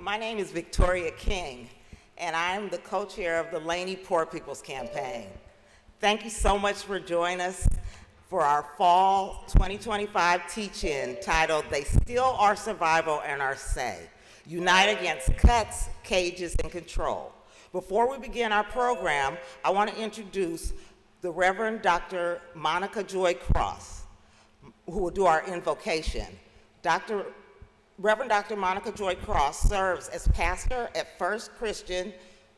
My name is Victoria King, and I'm the co-chair of the Laney Poor People's Campaign. Thank you so much for joining us for our fall 2025 teach-in titled, They Still Are Survival and Are Say, Unite Against Cuts, Cages, and Control. Before we begin our program, I want to introduce the Reverend Dr. Monica Joy Cross, who will do our invocation. Reverend Dr. Monica Joy Cross serves as pastor at First Christian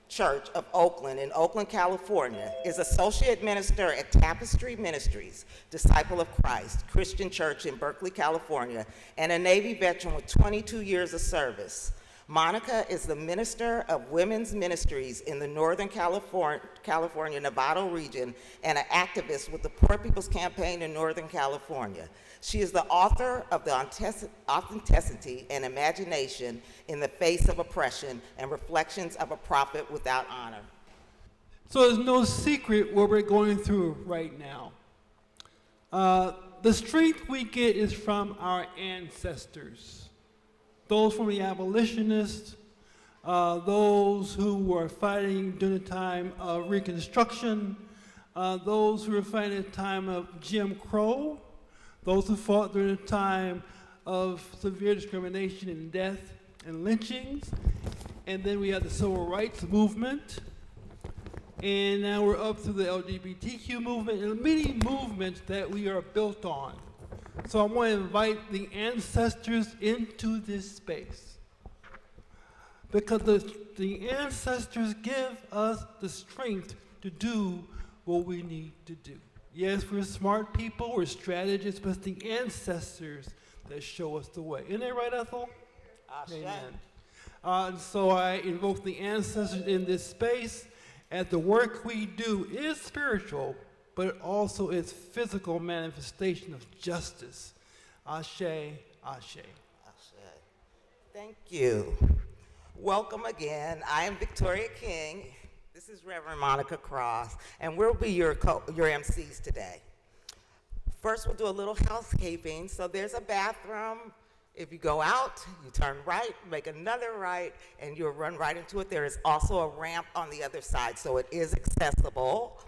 Church of Oakland in Oakland, California, is associate minister at Tapestry Ministries, Disciple of Christ Christian Church in Berkeley, California, and a Navy veteran with 22 years of service. Monica is the minister of women's ministries in the Northern California, Nevada region, and an activist with the Poor People's Campaign in Northern California. She is the author of The Authenticity and Imagination in the Face of Oppression and Reflections of a Prophet Without Honor. So there's no secret what we're going through right now. The strength we get is from our ancestors. Those from the abolitionists, those who were fighting during the time of Reconstruction, those who were fighting at the time of Jim Crow, those who fought during the time of severe discrimination and death and lynchings. And then we have the Civil Rights Movement. And now we're up to the LGBTQ movement and many movements that we are built on. So I want to invite the ancestors into this space, because the ancestors give us the strength to do what we need to do. Yes, we're smart people, we're strategists, but it's the ancestors that show us the way. Isn't that right, Ethel? Amen. And so I invoke the ancestors in this space, and the work we do is spiritual, but it also is physical manifestation of justice. Ashe, ashe. Ashe. Thank you. Welcome again. I am Victoria King. This is Reverend Monica Cross, and we'll be your MCs today. First, we'll do a little housekeeping. So there's a bathroom. If you go out, you turn right, make another right, and you'll run right into it. There is also a ramp on the other side, so it is accessible.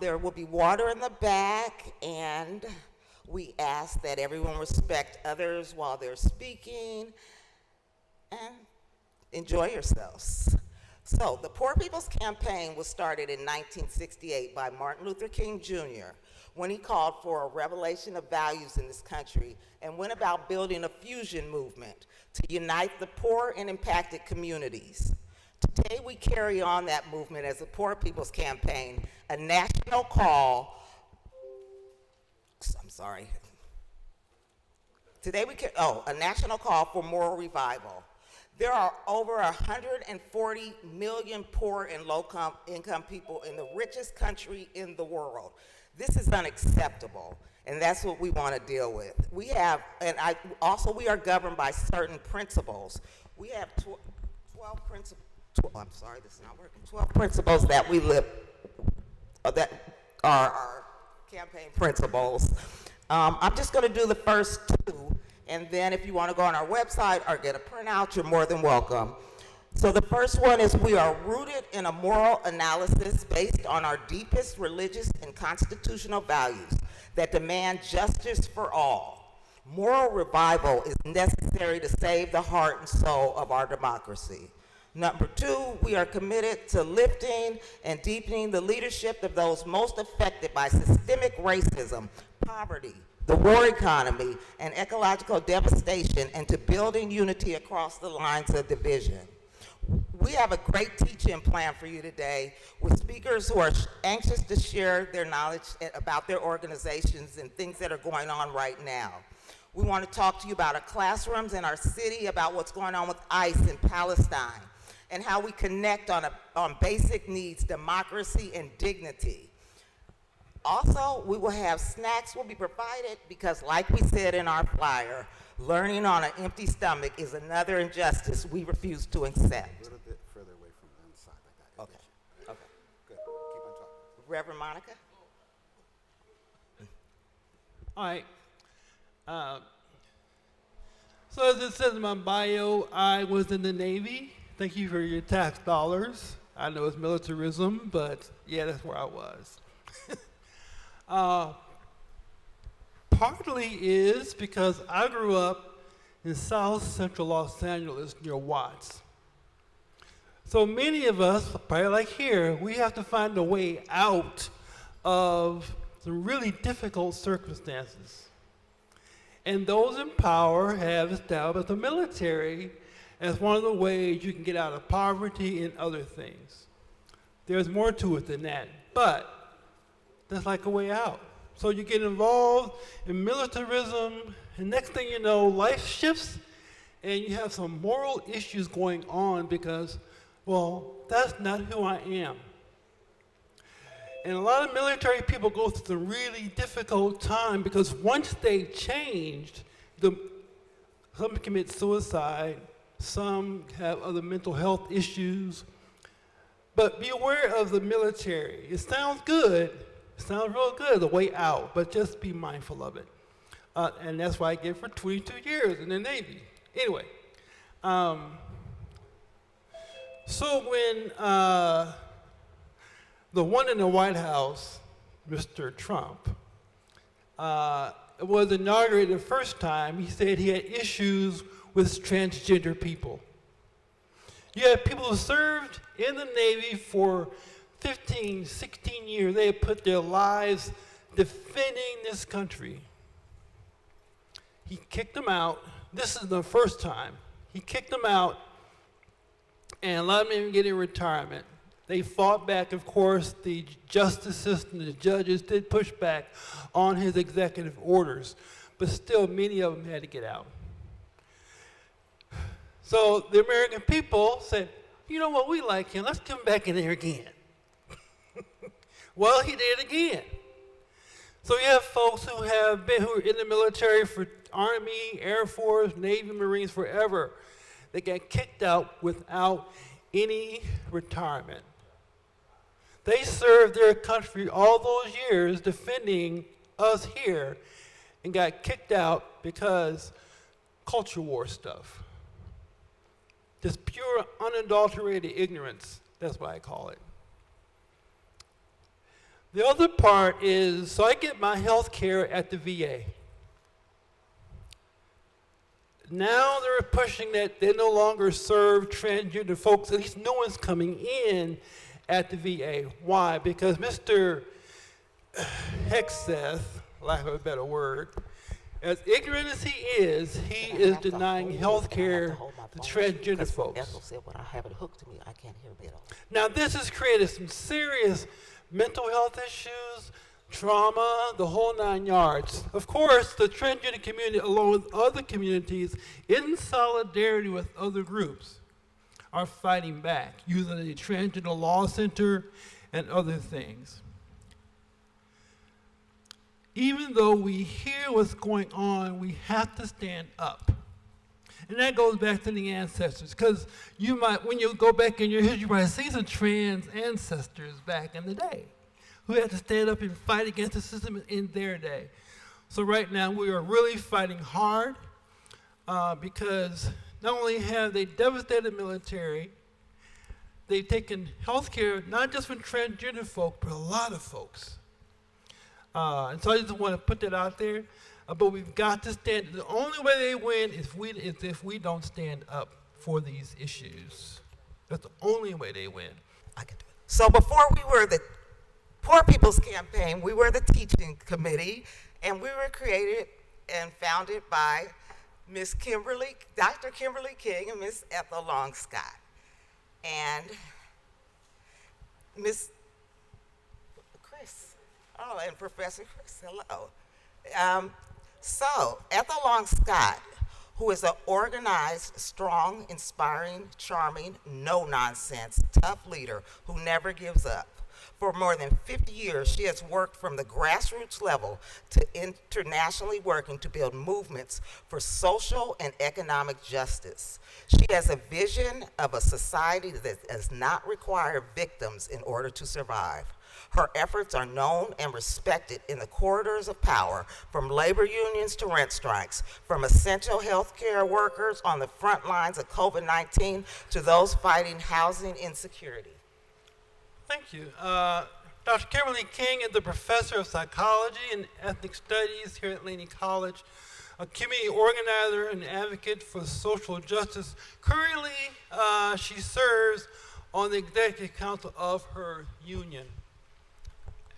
There will be water in the back, and we ask that everyone respect others while they're speaking, and enjoy yourselves. So, the Poor People's Campaign was started in 1968 by Martin Luther King Jr. when he called for a revelation of values in this country and went about building a fusion movement to unite the poor and impacted communities. Today, we carry on that movement as the Poor People's Campaign, a national call. A national call for moral revival. There are over 140 million poor and low-income people in the richest country in the world. This is unacceptable, and that's what we want to deal with. We are governed by certain principles. We have 12 principles. 12 principles that we live, that are our campaign principles. I'm just going to do the first two, and then if you want to go on our website or get a printout, you're more than welcome. So the first one is, we are rooted in a moral analysis based on our deepest religious and constitutional values that demand justice for all. Moral revival is necessary to save the heart and soul of our democracy. Number two, we are committed to lifting and deepening the leadership of those most affected by systemic racism, poverty, the war economy, and ecological devastation, and to building unity across the lines of division. We have a great teach-in plan for you today with speakers who are anxious to share their knowledge about their organizations and things that are going on right now. We want to talk to you about our classrooms in our city, about what's going on with ICE in Palestine, and how we connect on basic needs, democracy, and dignity. Also, we will have snacks will be provided because, like we said in our flyer, learning on an empty stomach is another injustice we refuse to accept. A little bit further away from the inside like that. Okay. Good. Keep on talking. Reverend Monica? All right. So as it says in my bio, I was in the Navy. Thank you for your tax dollars. I know it's militarism, but yeah, that's where I was. uh, Partly is because I grew up in South Central Los Angeles near Watts. So many of us, probably like here, we have to find a way out of some really difficult circumstances. And those in power have established the military as one of the ways you can get out of poverty and other things. There's more to it than that, but that's like a way out. So you get involved in militarism, and next thing you know, life shifts, and you have some moral issues going on because, well, that's not who I am. And a lot of military people go through some really difficult time because once they changed, some commit suicide, some have other mental health issues. But be aware of the military. It sounds good. It sounds real good, the way out, but just be mindful of it. And that's what I did for 22 years in the Navy. Anyway, so when the one in the White House, Mr. Trump, was inaugurated the first time, he said he had issues with transgender people. You have people who served in the Navy for 15, 16 years. They have put their lives defending this country. He kicked them out. This is the first time. He kicked them out, and a lot of them even getting retirement. They fought back, of course. The justice system, the judges did push back on his executive orders, but still many of them had to get out. So the American people said, you know what, we like him, let's come back in there again. Well, he did again. So you have folks who are in the military for Army, Air Force, Navy, Marines forever. They got kicked out without any retirement. They served their country all those years defending us here and got kicked out because culture war stuff. Just pure, unadulterated ignorance. That's what I call it. The other part is, so I get my health care at the VA. Now they're pushing that they no longer serve transgender folks, at least no one's coming in at the VA. Why? Because Mr. Hexeth, lack of a better word, as ignorant as he is denying health care to transgender folks. Said when I have it hooked to me, I can't hear it. Now this has created some serious mental health issues, trauma, the whole 9 yards. Of course, the transgender community, along with other communities, in solidarity with other groups, are fighting back, using the Transgender Law Center and other things. Even though we hear what's going on, we have to stand up. And that goes back to the ancestors, because you might, when you go back in your history, you might see some trans ancestors back in the day who had to stand up and fight against the system in their day. So right now we are really fighting hard because not only have they devastated the military, they've taken health care not just for transgender folk, but a lot of folks. And so I just want to put that out there. But we've got to stand. The only way they win is if we don't stand up for these issues. That's the only way they win. I can do it. So before we were the Poor People's Campaign, we were the teaching committee, and we were created and founded by Dr. Kimberly King and Miss Ethel Long Scott. And Miss Chris, and Professor Chris, hello. So Ethel Long Scott, who is an organized, strong, inspiring, charming, no-nonsense, tough leader who never gives up, For more than 50 years, she has worked from the grassroots level to internationally working to build movements for social and economic justice. She has a vision of a society that does not require victims in order to survive. Her efforts are known and respected in the corridors of power, from labor unions to rent strikes, from essential health care workers on the front lines of COVID-19 to those fighting housing insecurity. Thank you. Dr. Kimberly King is the professor of psychology and ethnic studies here at Laney College, a community organizer and advocate for social justice. Currently, she serves on the executive council of her union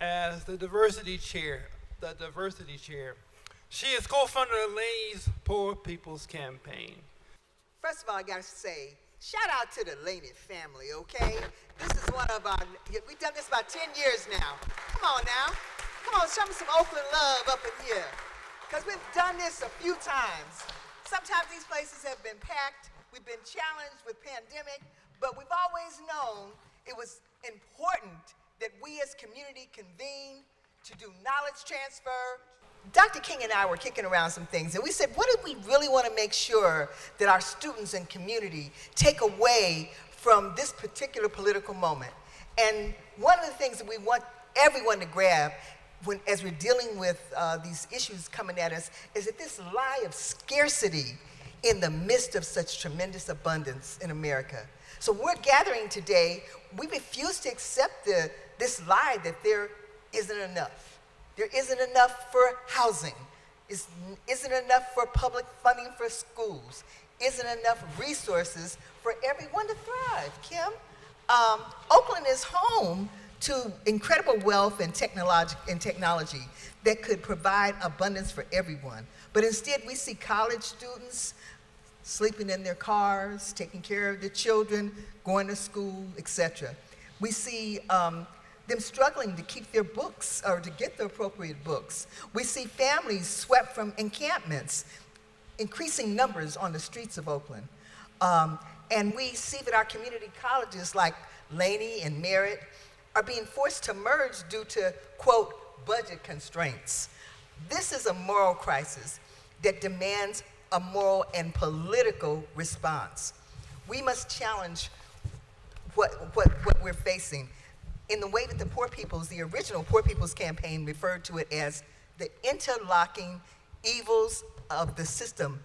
as the diversity chair. She is co-founder of Laney's Poor People's Campaign. First of all, I gotta say, shout out to the Laney family, okay? This is one of our, we've done this about 10 years now. Come on now. Come on, show me some Oakland love up in here. Because we've done this a few times. Sometimes these places have been packed, we've been challenged with pandemic, but we've always known it was important that we as community convene to do knowledge transfer. Dr. King and I were kicking around some things, and we said, what do we really want to make sure that our students and community take away from this particular political moment? And one of the things that we want everyone to grab as we're dealing with these issues coming at us is that this lie of scarcity in the midst of such tremendous abundance in America. So we're gathering today, we refuse to accept this lie that there isn't enough. There isn't enough for housing, isn't enough for public funding for schools, isn't enough resources for everyone to thrive, Kim. Oakland is home to incredible wealth and technology that could provide abundance for everyone. But instead, we see college students sleeping in their cars, taking care of their children, going to school, etc. We see them struggling to keep their books or to get the appropriate books. We see families swept from encampments, increasing numbers on the streets of Oakland. And we see that our community colleges like Laney and Merritt are being forced to merge due to, quote, budget constraints. This is a moral crisis that demands a moral and political response. We must challenge what we're facing in the way that the original Poor People's Campaign referred to it as the interlocking evils of the system: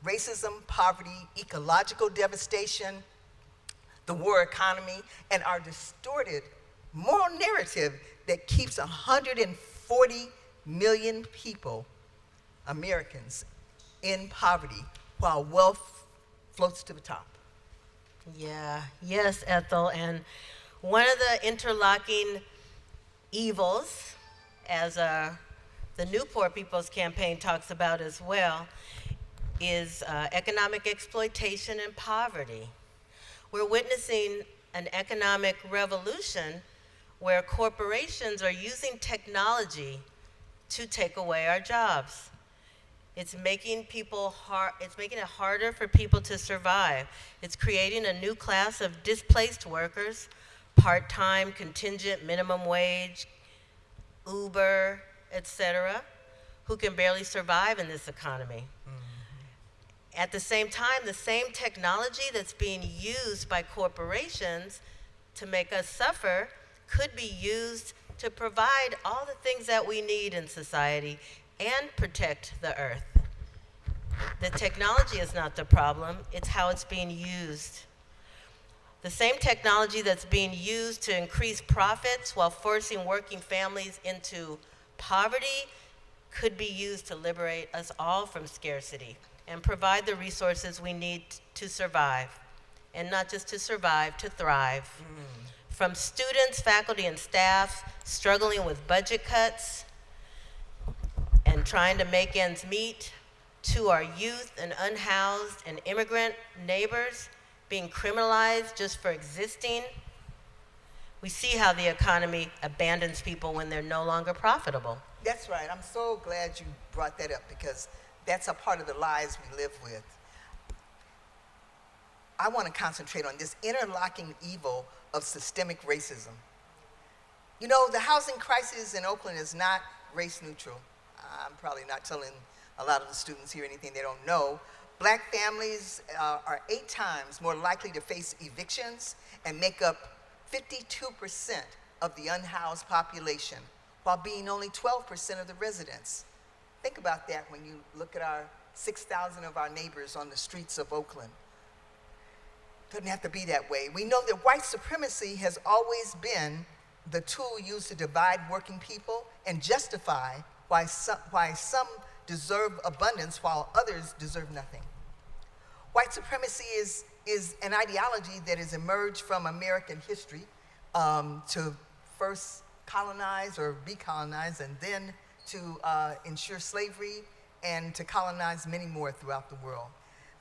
racism, poverty, ecological devastation, the war economy, and our distorted moral narrative that keeps 140 million people, Americans, in poverty while wealth floats to the top. Yes, Ethel. And one of the interlocking evils, as the new Poor People's Campaign talks about as well, is economic exploitation and poverty. We're witnessing an economic revolution where corporations are using technology to take away our jobs. It's making it harder for people to survive. It's creating a new class of displaced workers, part-time, contingent, minimum wage, Uber, etc., who can barely survive in this economy. At the same time, the same technology that's being used by corporations to make us suffer could be used to provide all the things that we need in society and protect the earth. The technology is not the problem, it's how it's being used. The same technology that's being used to increase profits while forcing working families into poverty could be used to liberate us all from scarcity and provide the resources we need to survive. And not just to survive, to thrive. From students, faculty, and staff struggling with budget cuts and trying to make ends meet, to our youth and unhoused and immigrant neighbors being criminalized just for existing. We see how the economy abandons people when they're no longer profitable. That's right. I'm so glad you brought that up because that's a part of the lies we live with. I want to concentrate on this interlocking evil of systemic racism. You know, the housing crisis in Oakland is not race neutral. I'm probably not telling a lot of the students here anything they don't know. Black families are 8 times more likely to face evictions and make up 52% of the unhoused population, while being only 12% of the residents. Think about that when you look at our 6,000 of our neighbors on the streets of Oakland. Doesn't have to be that way. We know that white supremacy has always been the tool used to divide working people and justify why some deserve abundance while others deserve nothing. White supremacy is an ideology that has emerged from American history to first colonize or be colonized, and then to ensure slavery and to colonize many more throughout the world.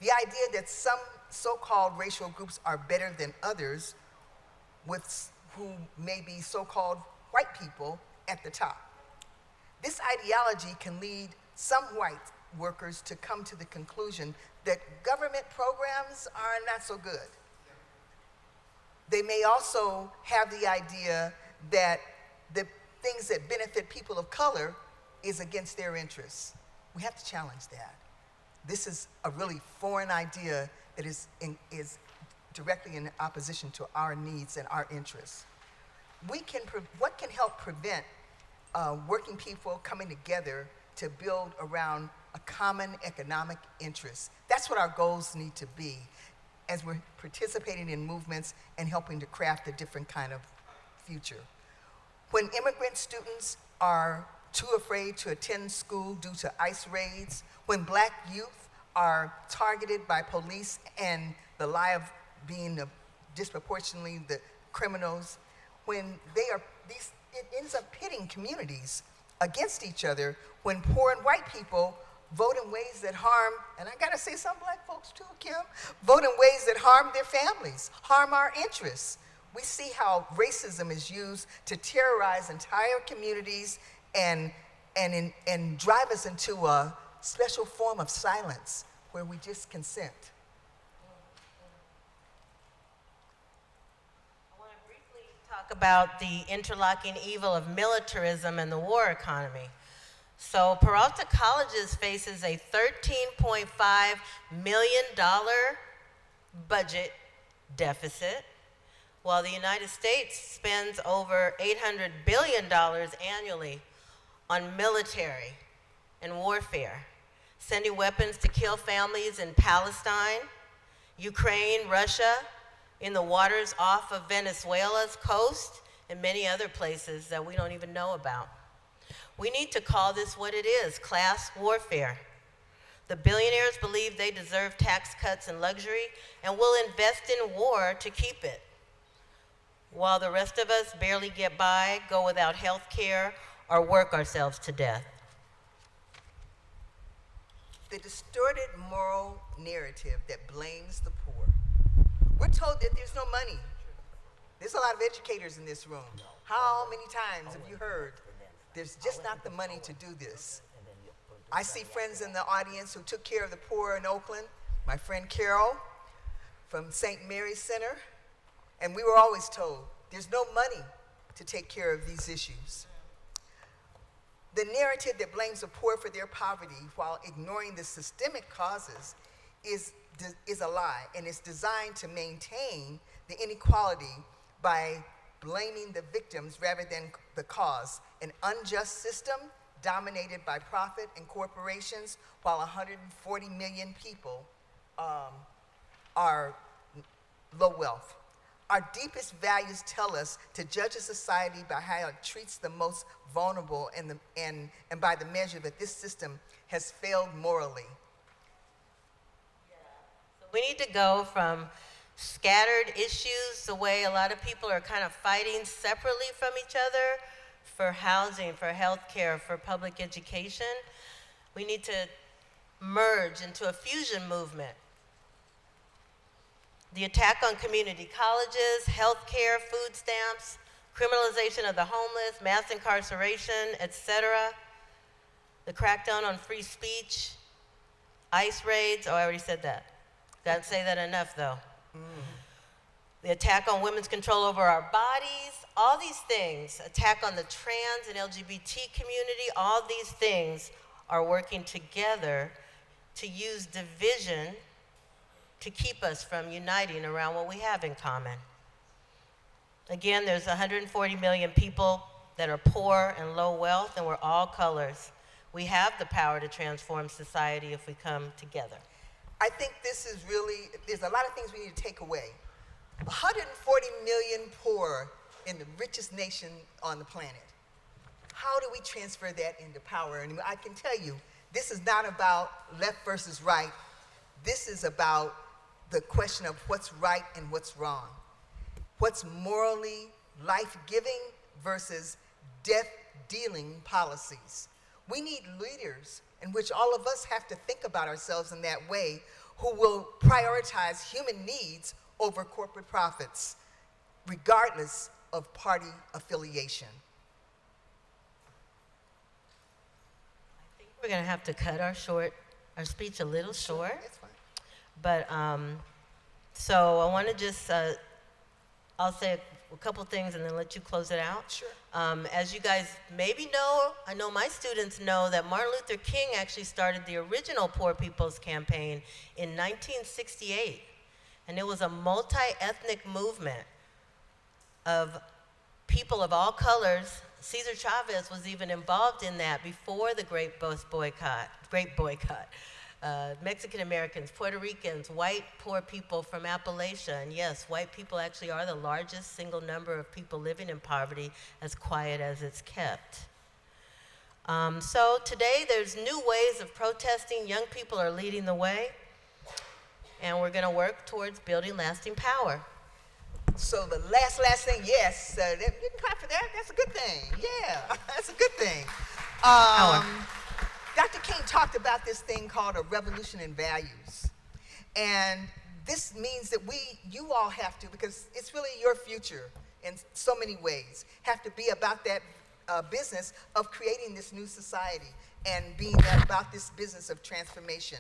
The idea that some so-called racial groups are better than others, with who may be so-called white people at the top. This ideology can lead some white workers to come to the conclusion that government programs are not so good. They may also have the idea that the things that benefit people of color is against their interests. We have to challenge that. This is a really foreign idea that is directly in opposition to our needs and our interests. What can help prevent working people coming together to build around a common economic interest? That's what our goals need to be as we're participating in movements and helping to craft a different kind of future. When immigrant students are too afraid to attend school due to ICE raids, when Black youth are targeted by police and the lie of being disproportionately the criminals, when it ends up pitting communities against each other, when poor and white people vote in ways that harm, and I gotta say some Black folks too, Kim, vote in ways that harm their families, harm our interests. We see how racism is used to terrorize entire communities and drive us into a special form of silence where we just consent. I want to briefly talk about the interlocking evil of militarism and the war economy. So Peralta Colleges faces a $13.5 million budget deficit, while the United States spends over $800 billion annually on military and warfare, sending weapons to kill families in Palestine, Ukraine, Russia, in the waters off of Venezuela's coast, and many other places that we don't even know about. We need to call this what it is, class warfare. The billionaires believe they deserve tax cuts and luxury and will invest in war to keep it, while the rest of us barely get by, go without health care, or work ourselves to death. The distorted moral narrative that blames the poor. We're told that there's no money. There's a lot of educators in this room. How many times have you heard there's just not the money to do this? I see friends in the audience who took care of the poor in Oakland. My friend Carol from St. Mary's Center. And we were always told there's no money to take care of these issues. The narrative that blames the poor for their poverty while ignoring the systemic causes is a lie, and it's designed to maintain the inequality by blaming the victims rather than the cause. An unjust system dominated by profit and corporations, while 140 million people are low wealth. Our deepest values tell us to judge a society by how it treats the most vulnerable and by the measure that this system has failed morally. We need to go from scattered issues, the way a lot of people are kind of fighting separately from each other for housing, for health care, for public education. We need to merge into a fusion movement. The attack on community colleges, health care, food stamps, criminalization of the homeless, mass incarceration, etc. The crackdown on free speech, ICE raids, oh, I already said that. Gotta say that enough though. the attack on women's control over our bodies, all these things, attack on the trans and LGBT community, all these things are working together to use division to keep us from uniting around what we have in common. Again, there's 140 million people that are poor and low wealth, and we're all colors. We have the power to transform society if we come together. I think this is really, there's a lot of things we need to take away. 140 million poor in the richest nation on the planet. How do we transfer that into power? And I can tell you, this is not about left versus right. This is about the question of what's right and what's wrong. What's morally life-giving versus death-dealing policies. We need leaders in which all of us have to think about ourselves in that way, who will prioritize human needs over corporate profits, regardless of party affiliation. I think we're going to have to cut our speech a little short. That's fine. But so I want to just, I'll say a couple things and then let you close it out. Sure. As you guys maybe know, I know my students know that Martin Luther King actually started the original Poor People's Campaign in 1968. And it was a multi-ethnic movement of people of all colors. Cesar Chavez was even involved in that before the Great Boycott. Mexican Americans, Puerto Ricans, white poor people from Appalachia. And yes, white people actually are the largest single number of people living in poverty, as quiet as it's kept. So today there's new ways of protesting. Young people are leading the way. And we're going to work towards building lasting power. So the last thing, yes, you can clap for that. That's a good thing. Yeah, that's a good thing. Dr. King talked about this thing called a revolution in values. And this means that you all have to, because it's really your future in so many ways, have to be about that business of creating this new society and being about this business of transformation.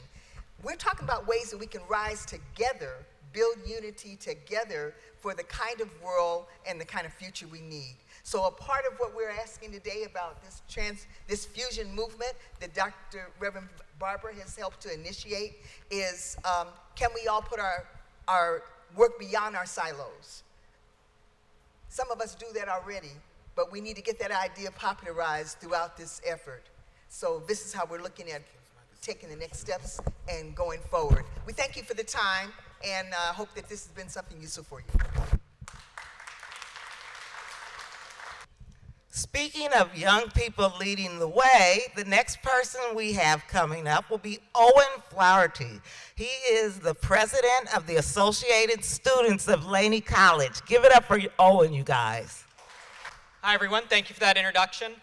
We're talking about ways that we can rise together, build unity together for the kind of world and the kind of future we need. So a part of what we're asking today about this fusion movement that Reverend Barbara has helped to initiate is, can we all put our work beyond our silos? Some of us do that already, but we need to get that idea popularized throughout this effort. So this is how we're looking at taking the next steps and going forward. We thank you for the time and hope that this has been something useful for you. Speaking of young people leading the way, the next person we have coming up will be Owen Flaherty. He is the president of the Associated Students of Laney College. Give it up for Owen, you guys. Hi, everyone. Thank you for that introduction.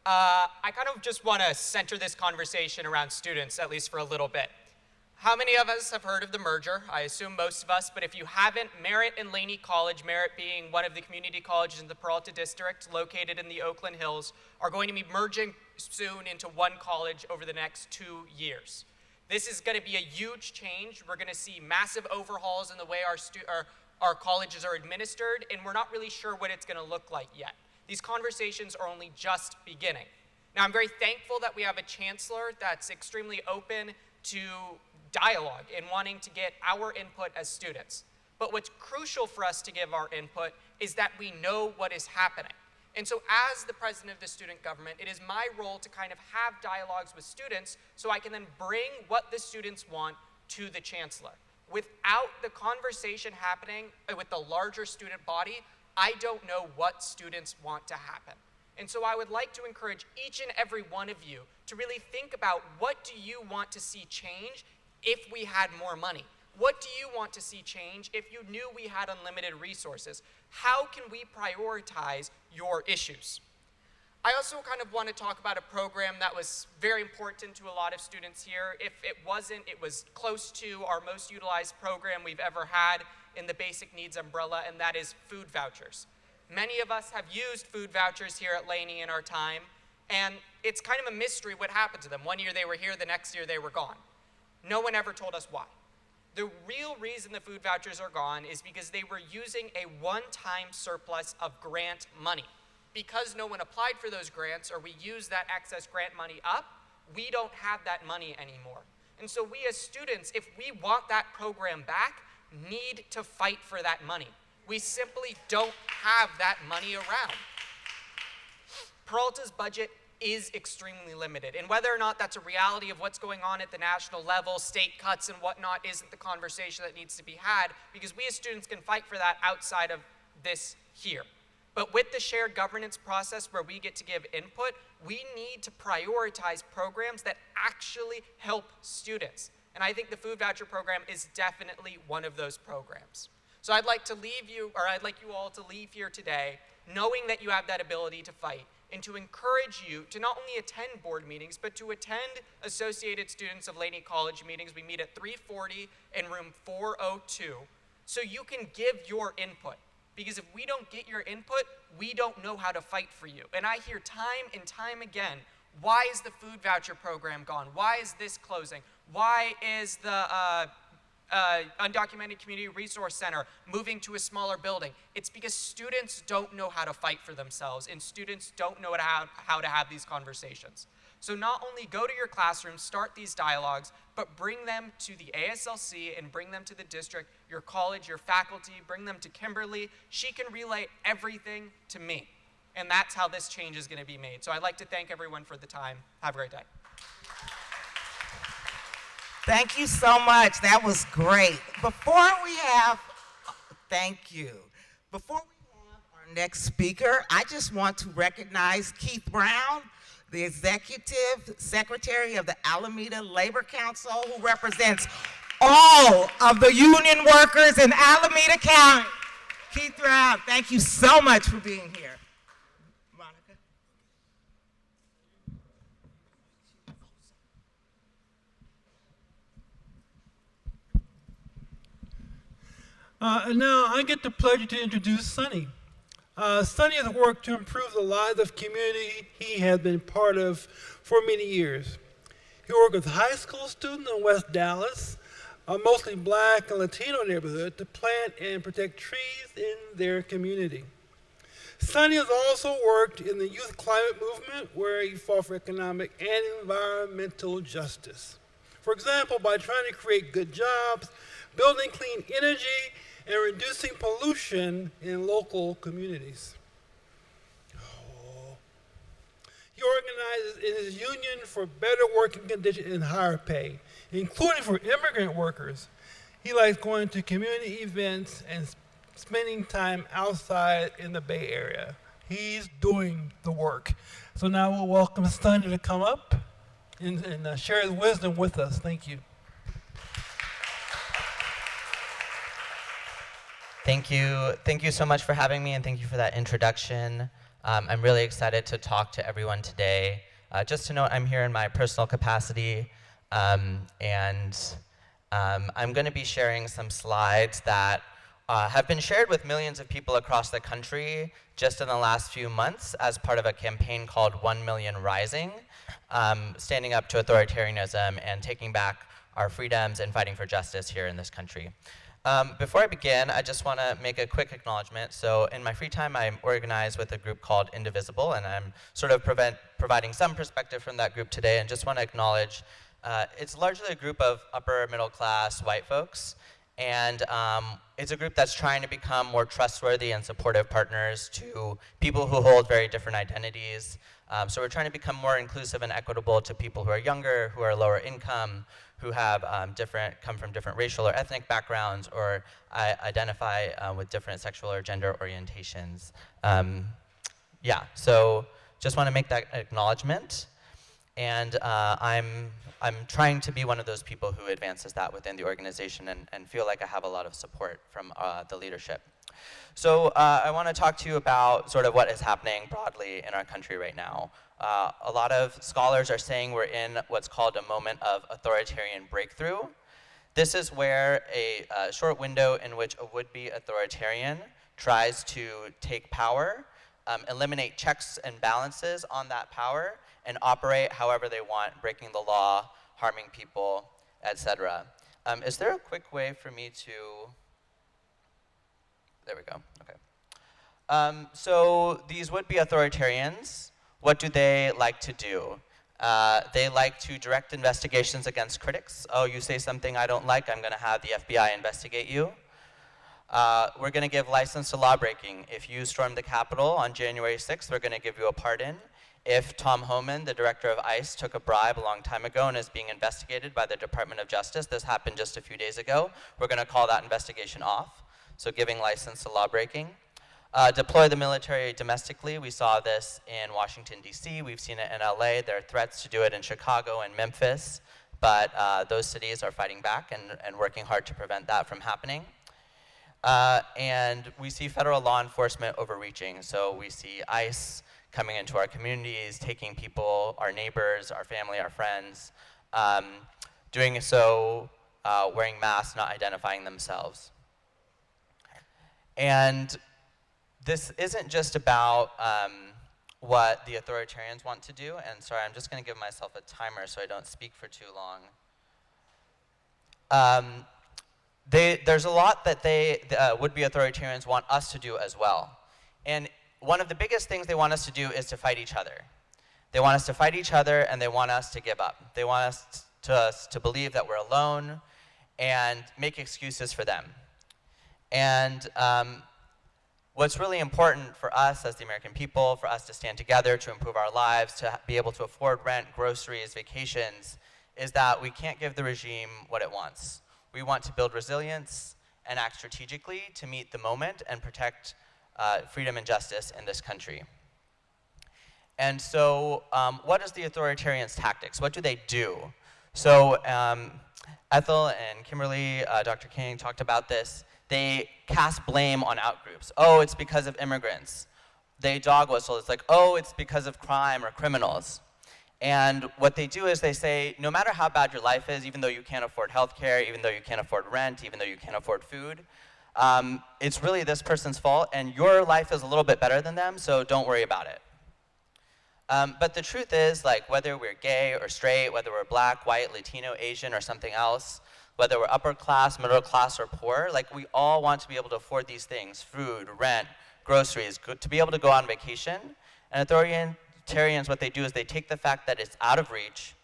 I kind of just want to center this conversation around students, at least for a little bit. How many of us have heard of the merger? I assume most of us, but if you haven't, Merritt and Laney College, Merritt being one of the community colleges in the Peralta District, located in the Oakland Hills, are going to be merging soon into one college over the next 2 years. This is going to be a huge change. We're going to see massive overhauls in the way our colleges are administered, and we're not really sure what it's going to look like yet. These conversations are only just beginning. Now, I'm very thankful that we have a chancellor that's extremely open to dialogue and wanting to get our input as students. But what's crucial for us to give our input is that we know what is happening. And so as the president of the student government, it is my role to kind of have dialogues with students so I can then bring what the students want to the chancellor. Without the conversation happening with the larger student body, I don't know what students want to happen. And so I would like to encourage each and every one of you to really think about, what do you want to see change if we had more money? What do you want to see change if you knew we had unlimited resources? How can we prioritize your issues? I also kind of want to talk about a program that was very important to a lot of students here. If it wasn't, it was close to our most utilized program we've ever had in the basic needs umbrella, and that is food vouchers. Many of us have used food vouchers here at Laney in our time, and it's kind of a mystery what happened to them. One year they were here, the next year they were gone. No one ever told us why. The real reason the food vouchers are gone is because they were using a one-time surplus of grant money. Because no one applied for those grants, or we use that excess grant money up, we don't have that money anymore. And so we as students, if we want that program back, need to fight for that money. We simply don't have that money around. Peralta's budget is extremely limited, and whether or not that's a reality of what's going on at the national level, state cuts and whatnot, isn't the conversation that needs to be had, because we as students can fight for that outside of this here. But with the shared governance process where we get to give input, we need to prioritize programs that actually help students. And I think the food voucher program is definitely one of those programs. So I'd like to leave you, or I'd like you all to leave here today knowing that you have that ability to fight, and to encourage you to not only attend board meetings, but to attend Associated Students of Laney College meetings. We meet at 340 in room 402, so you can give your input. Because if we don't get your input, we don't know how to fight for you. And I hear time and time again, why is the food voucher program gone? Why is this closing? Why is the Undocumented Community Resource Center moving to a smaller building? It's because students don't know how to fight for themselves, and students don't know how to have these conversations. So not only go to your classroom, start these dialogues, but bring them to the ASLC and bring them to the district, your college, your faculty, bring them to Kimberly. She can relay everything to me. And that's how this change is going to be made. So I'd like to thank everyone for the time. Have a great day. Thank you so much. That was great. Thank you. Before we have our next speaker, I just want to recognize Keith Brown, the Executive Secretary of the Alameda Labor Council, who represents all of the union workers in Alameda County. Keith Brown, thank you so much for being here. Monica? And now I get the pleasure to introduce Sonny. Sonny has worked to improve the lives of community he has been part of for many years. He worked with high school students in West Dallas, a mostly black and Latino neighborhood, to plant and protect trees in their community. Sonny has also worked in the youth climate movement, where he fought for economic and environmental justice. For example, by trying to create good jobs, building clean energy, and reducing pollution in local communities. He organizes in his union for better working conditions and higher pay, including for immigrant workers. He likes going to community events and spending time outside in the Bay Area. He's doing the work. So now we'll welcome Sonny to come up and share his wisdom with us. Thank you. Thank you. Thank you so much for having me, and thank you for that introduction. I'm really excited to talk to everyone today. Just to note, I'm here in my personal capacity, and I'm going to be sharing some slides that have been shared with millions of people across the country just in the last few months as part of a campaign called 1 Million Rising, standing up to authoritarianism and taking back our freedoms and fighting for justice here in this country. Before I begin, I just want to make a quick acknowledgement. So in my free time, I'm organized with a group called Indivisible, and I'm sort of providing some perspective from that group today, and just want to acknowledge it's largely a group of upper middle class white folks, and it's a group that's trying to become more trustworthy and supportive partners to people who hold very different identities. So we're trying to become more inclusive and equitable to people who are younger, who are lower income, who have come from different racial or ethnic backgrounds, or identify with different sexual or gender orientations. So just want to make that acknowledgement. And I'm trying to be one of those people who advances that within the organization, and feel like I have a lot of support from the leadership. So I want to talk to you about sort of what is happening broadly in our country right now. A lot of scholars are saying we're in what's called a moment of authoritarian breakthrough. This is where a short window in which a would-be authoritarian tries to take power, eliminate checks and balances on that power, and operate however they want, breaking the law, harming people, etc. Is there a quick way for me to, there we go, okay. So these would-be authoritarians, what do they like to do? They like to direct investigations against critics. Oh, you say something I don't like, I'm gonna have the FBI investigate you. We're gonna give license to lawbreaking. If you storm the Capitol on January 6th, we're gonna give you a pardon. If Tom Homan, the director of ICE, took a bribe a long time ago and is being investigated by the Department of Justice, this happened just a few days ago, we're gonna call that investigation off. So giving license to lawbreaking. Deploy the military domestically. We saw this in Washington, D.C. We've seen it in LA. There are threats to do it in Chicago and Memphis, but those cities are fighting back and working hard to prevent that from happening. And we see federal law enforcement overreaching. So we see ICE coming into our communities, taking people, our neighbors, our family, our friends, doing so wearing masks, not identifying themselves. And this isn't just about what the authoritarians want to do. And sorry, I'm just going to give myself a timer so I don't speak for too long. There's a lot that would-be authoritarians want us to do as well. And one of the biggest things they want us to do is to fight each other. They want us to fight each other, and they want us to give up. They want us to believe that we're alone and make excuses for them. And what's really important for us as the American people, for us to stand together to improve our lives, to be able to afford rent, groceries, vacations, is that we can't give the regime what it wants. We want to build resilience and act strategically to meet the moment and protect freedom and justice in this country. And so what is the authoritarians' tactics? What do they do? So Ethel and Kimberly, Dr. King talked about this. They cast blame on outgroups. Oh, it's because of immigrants. They dog whistle. It's like, oh, it's because of crime or criminals. And what they do is they say, no matter how bad your life is, even though you can't afford healthcare, even though you can't afford rent, even though you can't afford food, it's really this person's fault, and your life is a little bit better than them, so don't worry about it. But the truth is, like, whether we're gay or straight, whether we're black, white, Latino, Asian, or something else, whether we're upper class, middle class, or poor, like, we all want to be able to afford these things, food, rent, groceries, to be able to go on vacation. And authoritarians, what they do is they take the fact that it's out of reach,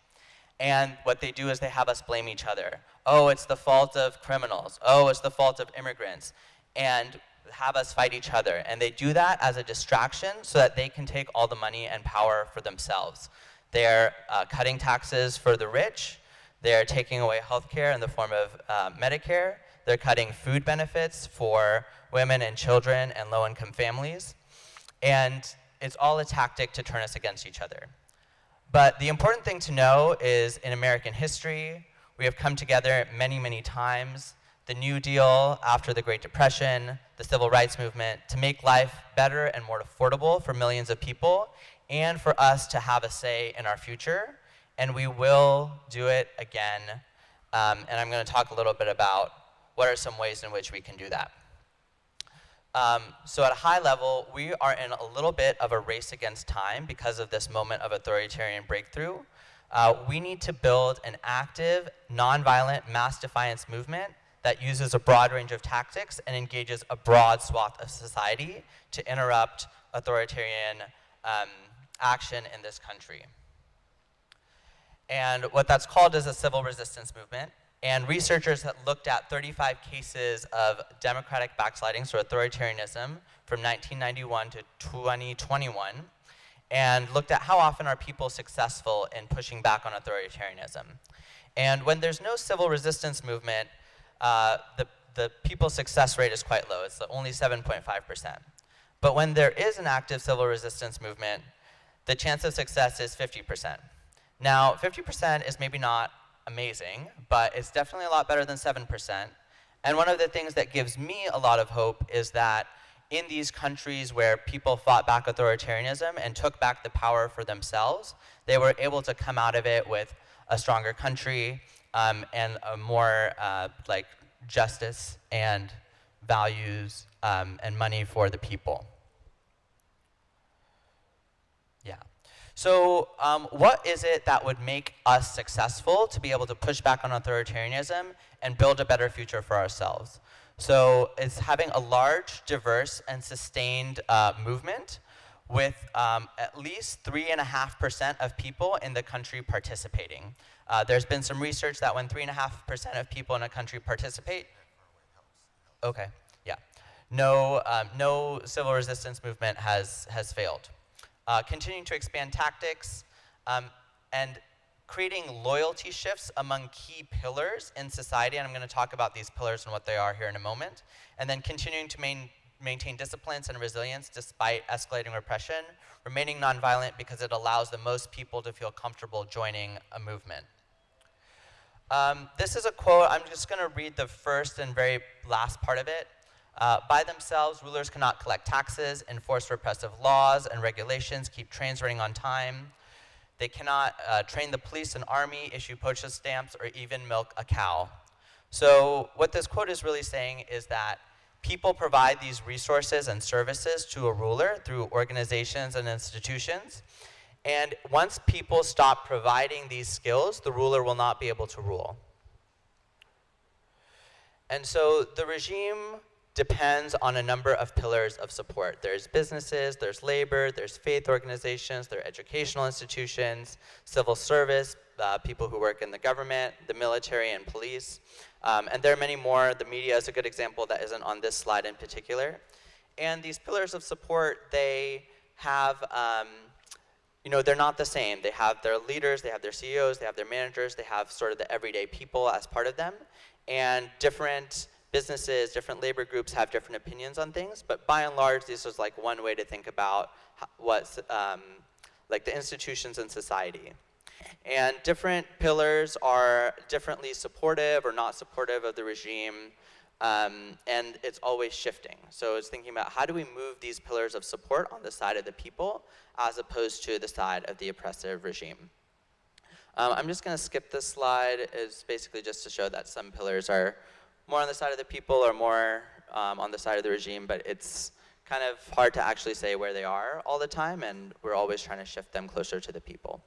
and what they do is they have us blame each other. Oh, it's the fault of criminals. Oh, it's the fault of immigrants. And have us fight each other. And they do that as a distraction so that they can take all the money and power for themselves. They're cutting taxes for the rich. They're taking away health care in the form of Medicare. They're cutting food benefits for women and children and low-income families. And it's all a tactic to turn us against each other. But the important thing to know is in American history, we have come together many, many times. The New Deal after the Great Depression, the Civil Rights Movement, to make life better and more affordable for millions of people, and for us to have a say in our future. And we will do it again. And I'm going to talk a little bit about what are some ways in which we can do that. So at a high level, we are in a little bit of a race against time because of this moment of authoritarian breakthrough. We need to build an active, nonviolent mass defiance movement that uses a broad range of tactics and engages a broad swath of society to interrupt authoritarian action in this country. And what that's called is a civil resistance movement. And researchers have looked at 35 cases of democratic backsliding, so authoritarianism, from 1991 to 2021, and looked at how often are people successful in pushing back on authoritarianism. And when there's no civil resistance movement, the people's success rate is quite low. It's only 7.5%. But when there is an active civil resistance movement, the chance of success is 50%. Now, 50% is maybe not amazing, but it's definitely a lot better than 7%. And one of the things that gives me a lot of hope is that in these countries where people fought back authoritarianism and took back the power for themselves, they were able to come out of it with a stronger country and a more like justice and values and money for the people. Yeah. So what is it that would make us successful to be able to push back on authoritarianism and build a better future for ourselves? So it's having a large, diverse, and sustained movement with at least 3.5% of people in the country participating. There's been some research that when 3.5% of people in a country participate, okay, yeah, no civil resistance movement has failed. Continuing to expand tactics, and creating loyalty shifts among key pillars in society, and I'm going to talk about these pillars and what they are here in a moment, and then continuing to maintain disciplines and resilience despite escalating repression, remaining nonviolent because it allows the most people to feel comfortable joining a movement. This is a quote. I'm just going to read the first and very last part of it. By themselves, rulers cannot collect taxes, enforce repressive laws and regulations, keep trains running on time. They cannot train the police and army, issue postage stamps, or even milk a cow. So what this quote is really saying is that people provide these resources and services to a ruler through organizations and institutions. And once people stop providing these skills, the ruler will not be able to rule. And so the regime depends on a number of pillars of support. There's businesses, there's labor, there's faith organizations, there are educational institutions, civil service, people who work in the government, the military and police, and there are many more. The media is a good example that isn't on this slide in particular. And these pillars of support, they have, they're not the same. They have their leaders, they have their CEOs, they have their managers, they have sort of the everyday people as part of them, and different businesses, different labor groups have different opinions on things, but by and large, this is like one way to think about what's like the institutions in society. And different pillars are differently supportive or not supportive of the regime, and it's always shifting. So it's thinking about how do we move these pillars of support on the side of the people as opposed to the side of the oppressive regime. I'm just going to skip this slide. It's basically just to show that some pillars are more on the side of the people or more on the side of the regime, but it's kind of hard to actually say where they are all the time, and we're always trying to shift them closer to the people.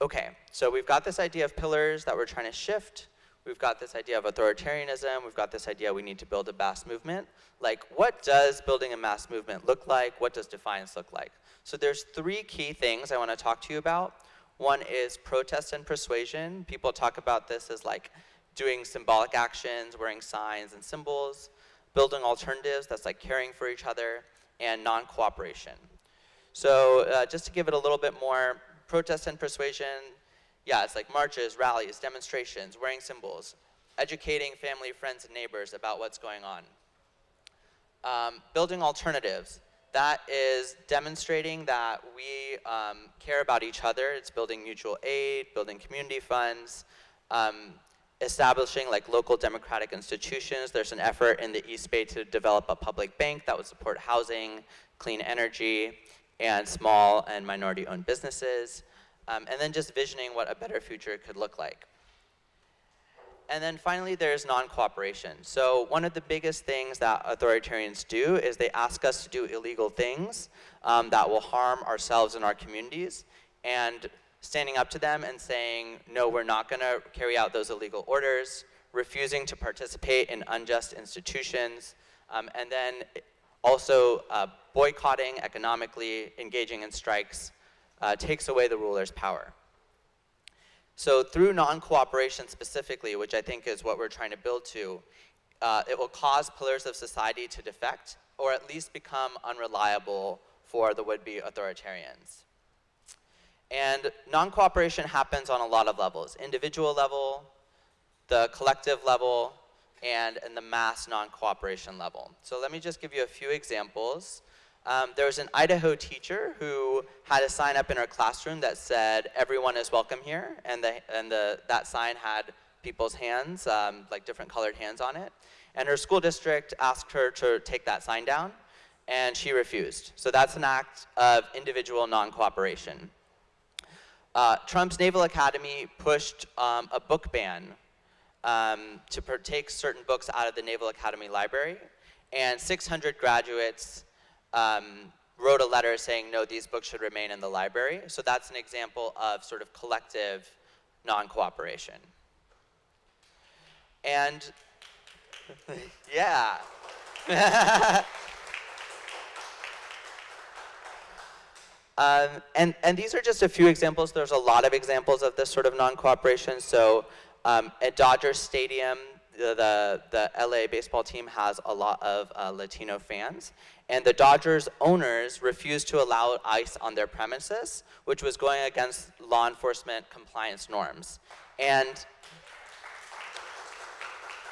Okay, so we've got this idea of pillars that we're trying to shift. We've got this idea of authoritarianism. We've got this idea we need to build a mass movement. Like, what does building a mass movement look like? What does defiance look like? So there's three key things I want to talk to you about. One is protest and persuasion. People talk about this as like doing symbolic actions, wearing signs and symbols, building alternatives, that's like caring for each other, and non-cooperation. So just to give it a little bit more, protest and persuasion, yeah, it's like marches, rallies, demonstrations, wearing symbols, educating family, friends, and neighbors about what's going on. Building alternatives, that is demonstrating that we care about each other. It's building mutual aid, building community funds, establishing like local democratic institutions. There's an effort in the East Bay to develop a public bank that would support housing, clean energy, and small and minority-owned businesses. And then just visioning what a better future could look like. And then finally, there's non-cooperation. So one of the biggest things that authoritarians do is they ask us to do illegal things that will harm ourselves and our communities, and standing up to them and saying, no, we're not going to carry out those illegal orders, refusing to participate in unjust institutions, and then also boycotting economically, engaging in strikes, takes away the ruler's power. So through non-cooperation specifically, which I think is what we're trying to build to, it will cause pillars of society to defect, or at least become unreliable for the would-be authoritarians. And non-cooperation happens on a lot of levels: individual level, the collective level, and the mass non-cooperation level. So let me just give you a few examples. There was an Idaho teacher who had a sign up in her classroom that said, "Everyone is welcome here," and that sign had people's hands, like different colored hands on it. And her school district asked her to take that sign down, and she refused. So that's an act of individual non-cooperation. Trump's Naval Academy pushed a book ban to take certain books out of the Naval Academy library, and 600 graduates wrote a letter saying, no, these books should remain in the library. So that's an example of sort of collective non-cooperation. And yeah. And these are just a few examples. There's a lot of examples of this sort of non-cooperation. So at Dodger Stadium, the LA baseball team has a lot of Latino fans. And the Dodgers owners refused to allow ICE on their premises, which was going against law enforcement compliance norms. And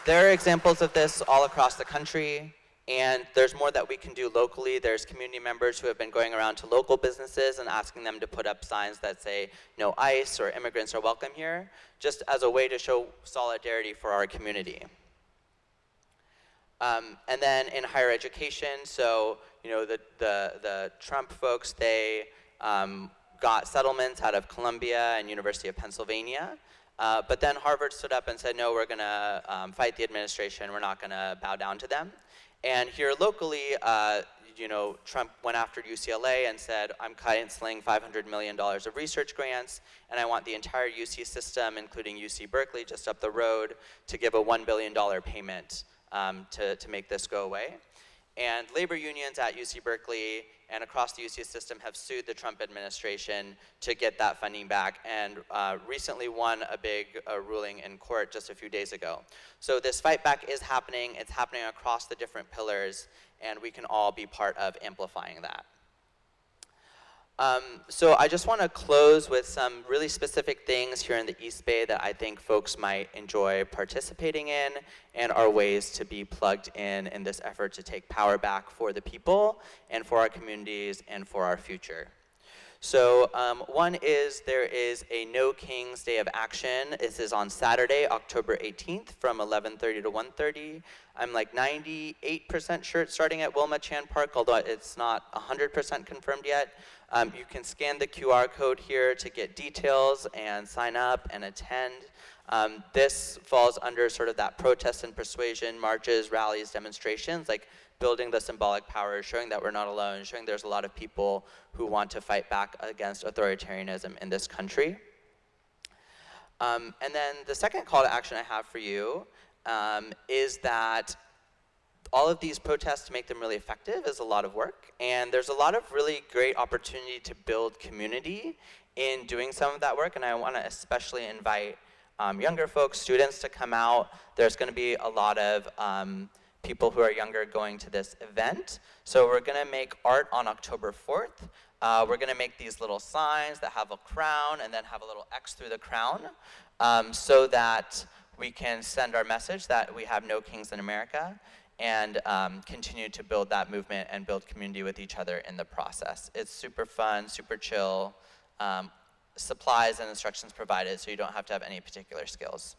there are examples of this all across the country. And there's more that we can do locally. There's community members who have been going around to local businesses and asking them to put up signs that say, no ICE or immigrants are welcome here, just as a way to show solidarity for our community. And then in higher education, so the Trump folks, they got settlements out of Columbia and University of Pennsylvania. But then Harvard stood up and said, no, we're gonna fight the administration. We're not gonna bow down to them. And here locally, Trump went after UCLA and said, I'm canceling $500 million of research grants, and I want the entire UC system, including UC Berkeley, just up the road, to give a $1 billion payment to make this go away. And labor unions at UC Berkeley and across the UC system have sued the Trump administration to get that funding back, and recently won a big ruling in court just a few days ago. So this fight back is happening. It's happening across the different pillars, and we can all be part of amplifying that. So I just want to close with some really specific things here in the East Bay that I think folks might enjoy participating in and are ways to be plugged in this effort to take power back for the people and for our communities and for our future. So one is there is a No Kings Day of Action. This is on Saturday, October 18th from 11:30 to 1:30. I'm like 98% sure it's starting at Wilma Chan Park, although it's not 100% confirmed yet. You can scan the QR code here to get details and sign up and attend. This falls under sort of that protest and persuasion, marches, rallies, demonstrations, like building the symbolic power, showing that we're not alone, showing there's a lot of people who want to fight back against authoritarianism in this country. And then the second call to action I have for you is that all of these protests, to make them really effective, is a lot of work. And there's a lot of really great opportunity to build community in doing some of that work. And I want to especially invite younger folks, students, to come out. There's going to be a lot of people who are younger going to this event. So we're going to make art on October 4th. We're going to make these little signs that have a crown and then have a little X through the crown so that we can send our message that we have no kings in America, and continue to build that movement and build community with each other in the process. It's super fun, super chill, supplies and instructions provided, so you don't have to have any particular skills.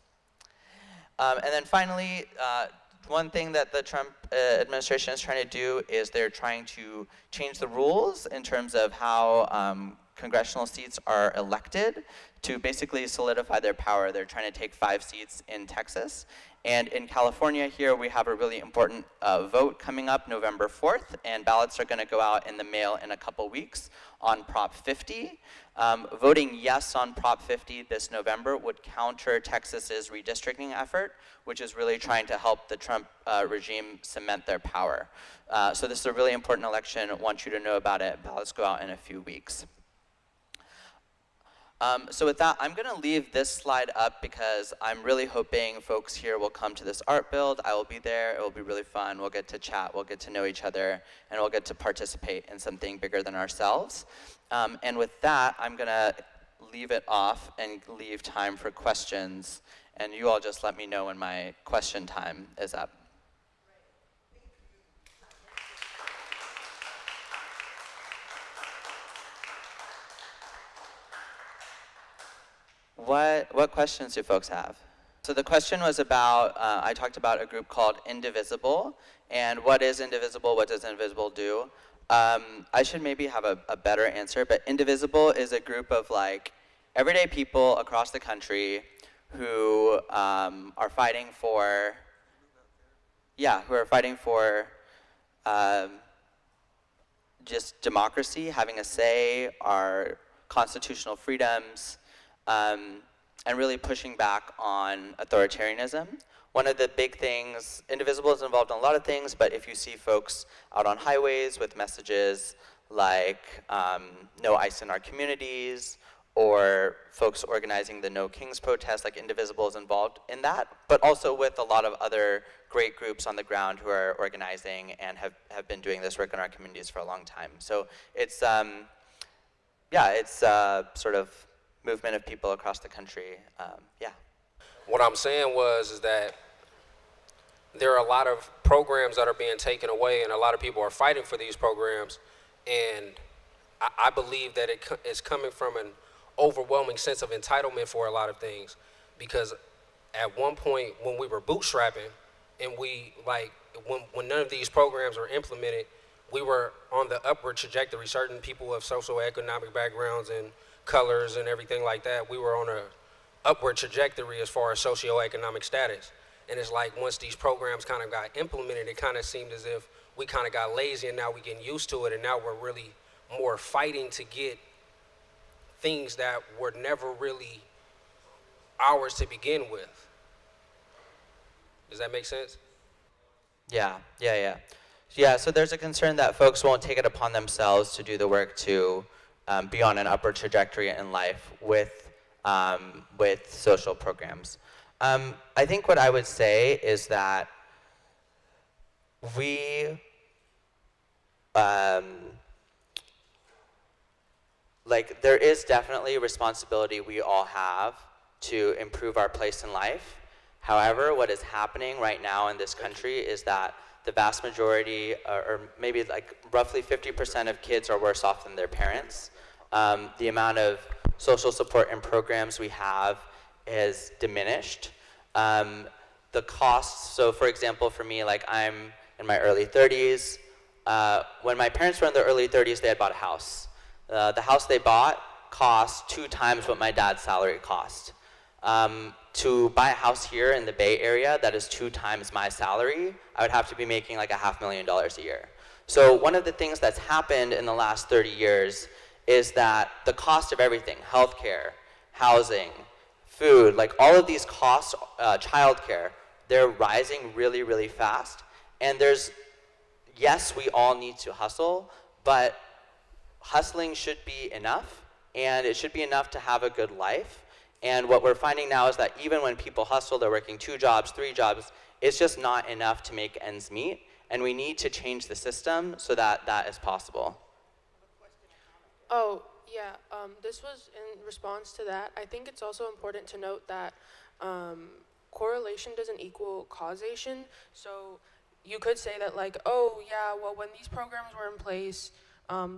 And then finally, one thing that the Trump administration is trying to do is they're trying to change the rules in terms of how congressional seats are elected to basically solidify their power. They're trying to take 5 seats in Texas. And in California here, we have a really important vote coming up November 4th, and ballots are gonna go out in the mail in a couple weeks on Prop 50. Voting yes on Prop 50 this November would counter Texas's redistricting effort, which is really trying to help the Trump regime cement their power. So this is a really important election. I want you to know about it. Ballots go out in a few weeks. So with that, I'm gonna leave this slide up because I'm really hoping folks here will come to this art build. I will be there, it will be really fun. We'll get to chat, we'll get to know each other, and we'll get to participate in something bigger than ourselves. And with that, I'm gonna leave it off and leave time for questions. And you all just let me know when my question time is up. What questions do folks have? So the question was about, I talked about a group called Indivisible, and what is Indivisible, what does Indivisible do? I should maybe have a better answer, but Indivisible is a group of like everyday people across the country who are fighting for, just democracy, having a say, our constitutional freedoms, and really pushing back on authoritarianism. One of the big things, Indivisible is involved in a lot of things, but if you see folks out on highways with messages like no ICE in our communities, or folks organizing the No Kings protest, like Indivisible is involved in that, but also with a lot of other great groups on the ground who are organizing and have been doing this work in our communities for a long time. So it's, it's a sort of movement of people across the country, yeah. What I'm saying is that there are a lot of programs that are being taken away, and a lot of people are fighting for these programs, and I believe that it's coming from an overwhelming sense of entitlement for a lot of things, because at one point when we were bootstrapping and when none of these programs were implemented, we were on the upward trajectory. Certain people of socioeconomic backgrounds and colors and everything like that, we were on a upward trajectory as far as socioeconomic status. And it's like once these programs kind of got implemented, it kind of seemed as if we kind of got lazy, and now we're getting used to it, and now we're really more fighting to get things that were never really ours to begin with. Does that make sense? Yeah, so there's a concern that folks won't take it upon themselves to do the work to be on an upward trajectory in life with social programs. I think what I would say is that we, there is definitely a responsibility we all have to improve our place in life. However, what is happening right now in this country is that the vast majority, or maybe like roughly 50% of kids are worse off than their parents. The amount of social support and programs we have is diminished. The costs, so for example, for me, like I'm in my early 30s. When my parents were in their early 30s, they had bought a house. The house they bought cost 2 times what my dad's salary cost. To buy a house here in the Bay Area that is 2 times my salary, I would have to be making like $500,000 a year. So one of the things that's happened in the last 30 years is that the cost of everything, healthcare, housing, food, like all of these costs, childcare, they're rising really, really fast. And yes, we all need to hustle, but hustling should be enough, and it should be enough to have a good life. And what we're finding now is that even when people hustle, they're working 2 jobs, 3 jobs, it's just not enough to make ends meet. And we need to change the system so that that is possible. Oh, yeah, this was in response to that. I think it's also important to note that correlation doesn't equal causation. So you could say that like, oh yeah, well when these programs were in place,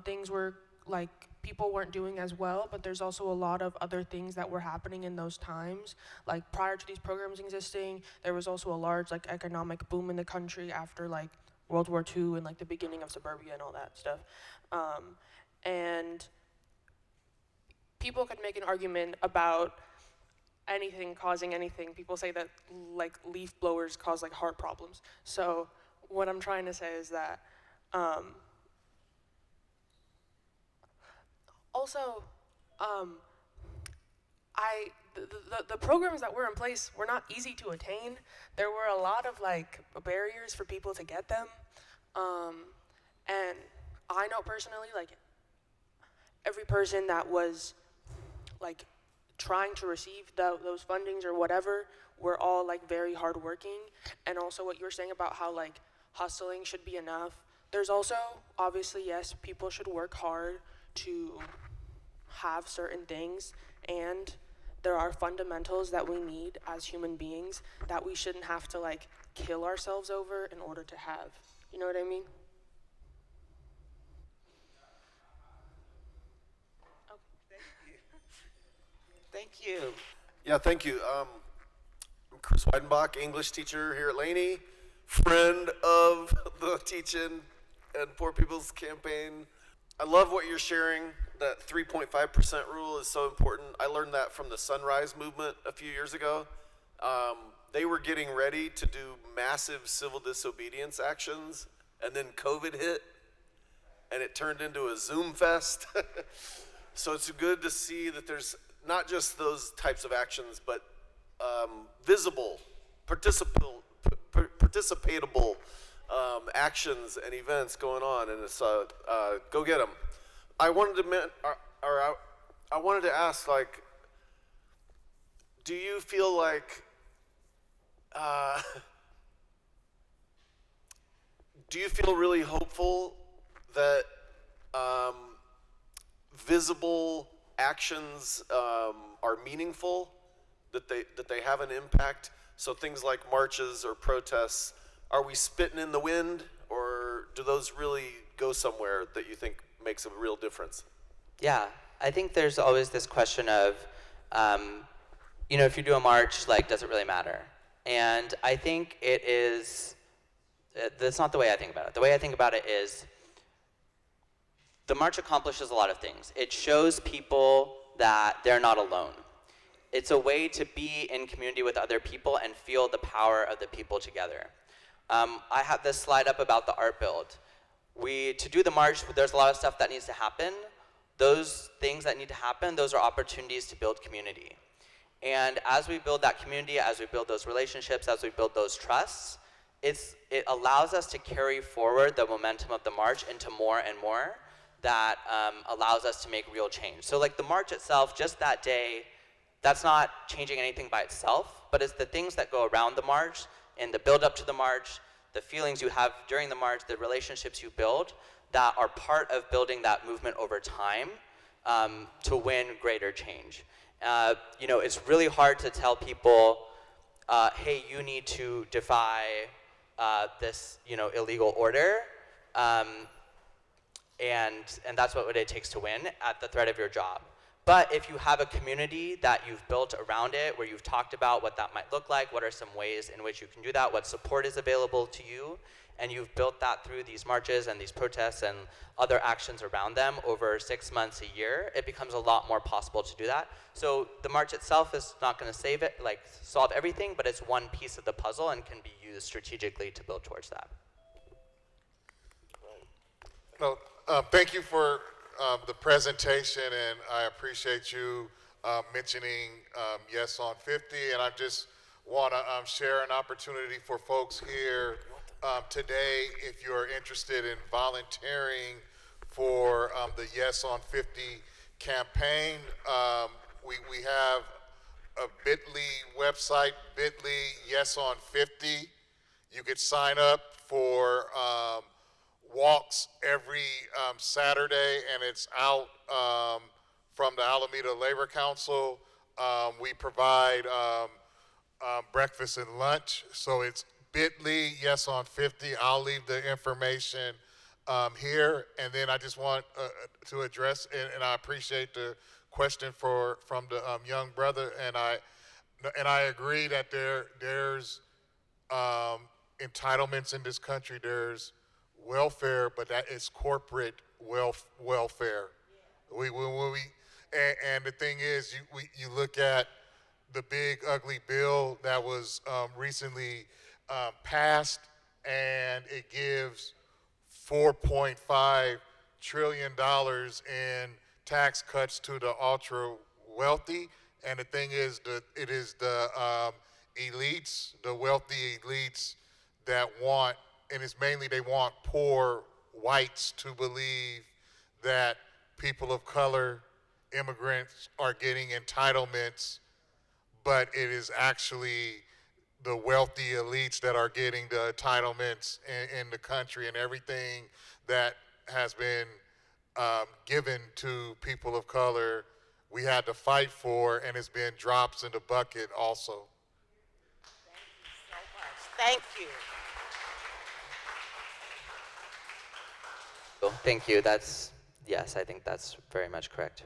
things were like, people weren't doing as well, but there's also a lot of other things that were happening in those times. Like prior to these programs existing, there was also a large like economic boom in the country after like World War II and like the beginning of suburbia and all that stuff. And people could make an argument about anything causing anything. People say that like leaf blowers cause like heart problems. So what I'm trying to say is that also, the programs that were in place were not easy to attain. There were a lot of like barriers for people to get them, and I know personally, like every person that was like trying to receive those fundings or whatever were all like very hardworking. And also, what you were saying about how like hustling should be enough. There's also obviously, yes, people should work hard to have certain things, and there are fundamentals that we need as human beings that we shouldn't have to like kill ourselves over in order to have. You know what I mean? Thank you. Yeah, thank you. I'm Chris Weidenbach, English teacher here at Laney, friend of the Teaching and Poor People's Campaign. I love what you're sharing. That 3.5% rule is so important. I learned that from the Sunrise Movement a few years ago. They were getting ready to do massive civil disobedience actions, and then COVID hit. and it turned into a Zoom fest. So it's good to see that there's not just those types of actions, but visible, participatable actions and events going on, and it's go get them. I wanted to ask, like, do you feel like do you feel really hopeful that visible actions are meaningful, that they have an impact? So things like marches or protests, are we spitting in the wind, or do those really go somewhere that you think makes a real difference? Yeah, I think there's always this question of, if you do a march, like, does it really matter? And I think that's not the way I think about it. The way I think about it is, the march accomplishes a lot of things. It shows people that they're not alone. It's a way to be in community with other people and feel the power of the people together. I have this slide up about the art build. To do the march, there's a lot of stuff that needs to happen. Those things that need to happen, those are opportunities to build community. And as we build that community, as we build those relationships, as we build those trusts, it allows us to carry forward the momentum of the march into more and more that allows us to make real change. So like the march itself, just that day, that's not changing anything by itself, but it's the things that go around the march and the build up to the march, the feelings you have during the march, the relationships you build that are part of building that movement over time to win greater change. It's really hard to tell people, hey, you need to defy this, illegal order, and that's what it takes to win at the threat of your job. But if you have a community that you've built around it, where you've talked about what that might look like, what are some ways in which you can do that, what support is available to you, and you've built that through these marches and these protests and other actions around them over 6 months, a year, it becomes a lot more possible to do that. So the march itself is not going to solve everything, but it's one piece of the puzzle and can be used strategically to build towards that. No, thank you for the presentation, and I appreciate you mentioning Yes on 50, and I just want to share an opportunity for folks here today. If you're interested in volunteering for the Yes on 50 campaign, we have a bit.ly website, bit.ly Yes on 50. You could sign up for walks every Saturday, and it's out from the Alameda Labor Council. We provide breakfast and lunch, so it's bit.ly Yes on 50. I'll leave the information here, and then I just want to address, and I appreciate the question from the young brother, and I agree that there's entitlements in this country. There's welfare, but that is corporate welfare. And the thing is, you look at the big ugly bill that was recently passed, and it gives $4.5 trillion in tax cuts to the ultra wealthy. And the thing is, it is the elites, the wealthy elites, that want, and it's mainly they want poor whites to believe that people of color, immigrants, are getting entitlements, but it is actually the wealthy elites that are getting the entitlements in the country, and everything that has been given to people of color we had to fight for, and it's been drops in the bucket also. Thank you. Thank you. Yes, I think that's very much correct.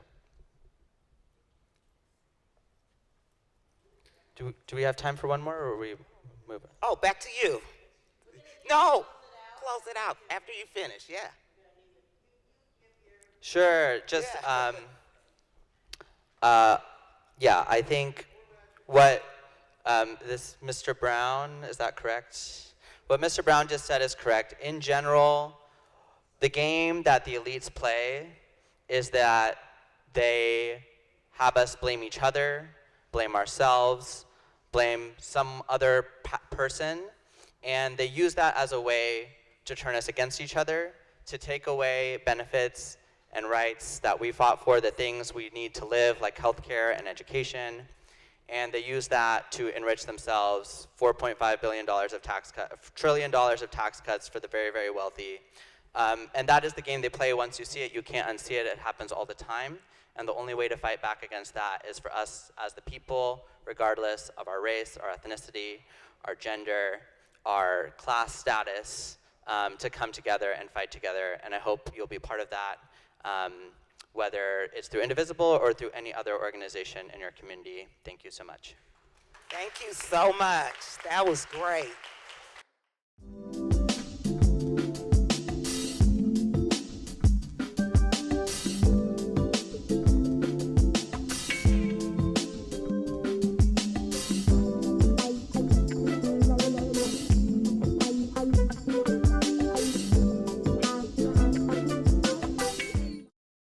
Do we have time for one more, or are we moving? Oh, back to you. No, close it out after you finish, yeah. Sure. Just I think what this Mr. Brown, is that correct? What Mr. Brown just said is correct. In general, The game that the elites play is that they have us blame each other, blame ourselves, blame some other person, and they use that as a way to turn us against each other, to take away benefits and rights that we fought for, the things we need to live, like healthcare and education, and they use that to enrich themselves. $4.5 billion of tax trillion dollars of tax cuts for the very, very wealthy. And that is the game they play. Once you see it, you can't unsee it. It happens all the time. And the only way to fight back against that is for us as the people, regardless of our race, our ethnicity, our gender, our class status, to come together and fight together. And I hope you'll be part of that, whether it's through Indivisible or through any other organization in your community. Thank you so much. Thank you so much. That was great.